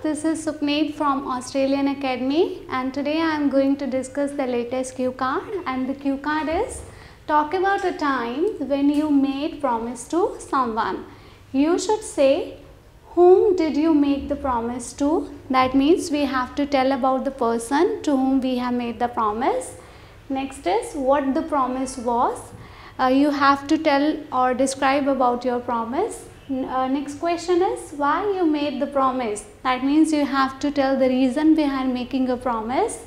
this is Supneet from Australian Academy, and today I am going to discuss the latest cue card, and the cue card is talk about a time when you made promise to someone. You should say whom did you make the promise to. That means we have to tell about the person to whom we have made the promise. Next is what the promise was. You have to tell or describe about your promise. Next question is why you made the promise. That means you have to tell the reason behind making a promise.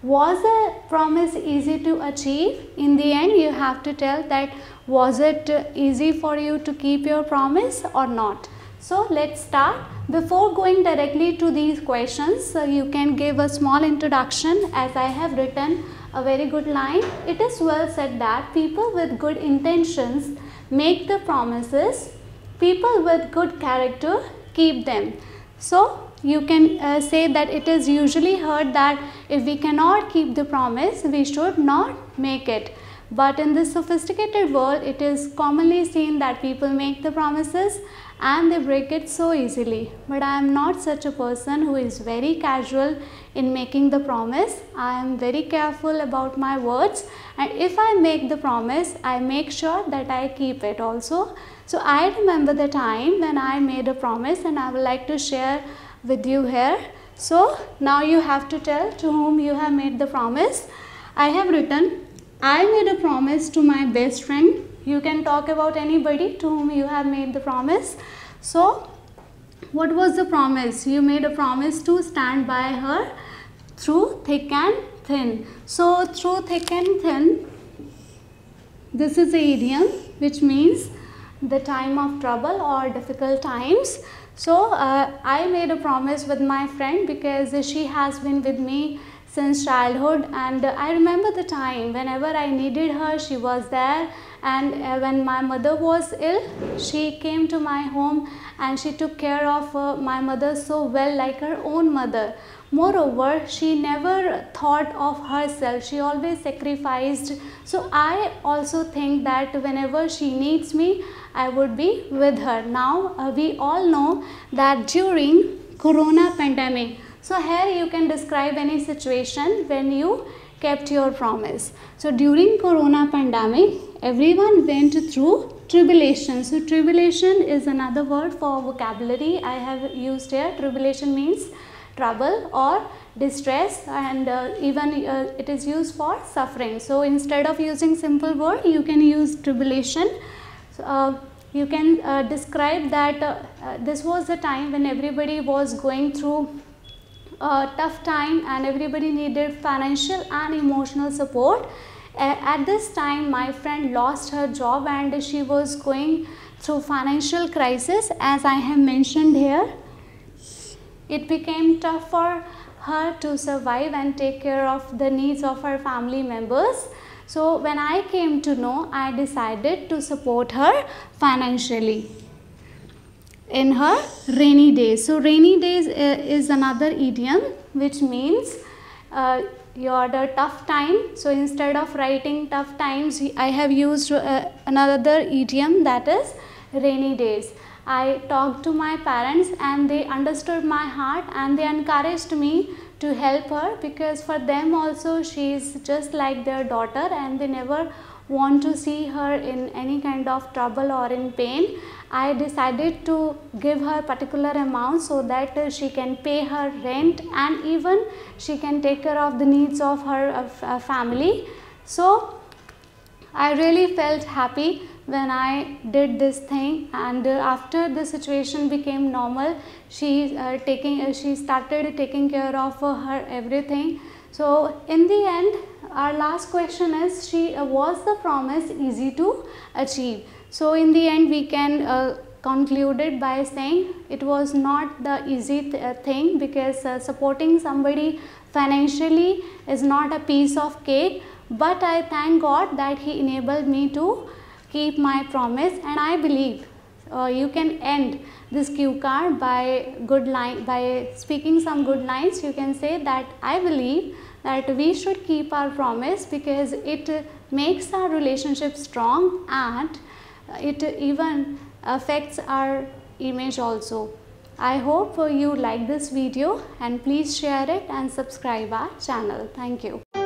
Was the promise easy to achieve? In the end, you have to tell that was it easy for you to keep your promise or not. So let's start. Before going directly to these questions, you can give a small introduction, as I have written a very good line. It is well said that people with good intentions make the promises. People with good character keep them. So you can say that it is usually heard that if we cannot keep the promise, we should not make it. But in this sophisticated world, it is commonly seen that people make the promises and they break it so easily. But I am not such a person who is very casual in making the promise. I am very careful about my words, and if I make the promise, I make sure that I keep it also. So I remember the time when I made a promise, and I would like to share with you here. So now you have to tell to whom you have made the promise. I have written, I made a promise to my best friend. You can talk about anybody to whom you have made the promise. So what was the promise? You made a promise to stand by her through thick and thin. So through thick and thin, this is the idiom which means the time of trouble or difficult times. So I made a promise with my friend because she has been with me since childhood, and I remember the time whenever I needed her, she was there. And when my mother was ill, she came to my home and she took care of my mother so well, like her own mother. Moreover, she never thought of herself. She always sacrificed. So I also think that whenever she needs me, I would be with her. Now we all know that during Corona pandemic, so here you can describe any situation when you kept your promise. So during Corona pandemic, everyone went through tribulation. So tribulation is another word for vocabulary I have used here. Tribulation means trouble or distress, and even it is used for suffering. So instead of using simple word, you can use tribulation. You can describe that this was the time when everybody was going through a tough time and everybody needed financial and emotional support. At this time, my friend lost her job and she was going through financial crisis, as I have mentioned here. It became tough for her to survive and take care of the needs of her family members. So when I came to know, I decided to support her financially in her rainy days. So rainy days is another idiom which means you're the tough time. So instead of writing tough times, I have used another idiom, that is rainy days. I talked to my parents and they understood my heart and they encouraged me to help her, because for them also she is just like their daughter and they never want to see her in any kind of trouble or in pain. I decided to give her particular amount so that she can pay her rent and even she can take care of the needs of her family. So I really felt happy when I did this thing, and after the situation became normal, she started taking care of her everything. So in the end, our last question is, was the promise easy to achieve? So in the end, we can conclude it by saying it was not the easy thing, because supporting somebody financially is not a piece of cake. But I thank God that He enabled me to keep my promise, and I believe you can end this cue card by speaking some good lines. You can say that I believe that we should keep our promise because it makes our relationship strong and it even affects our image also. I hope you like this video and please share it and subscribe our channel. Thank you.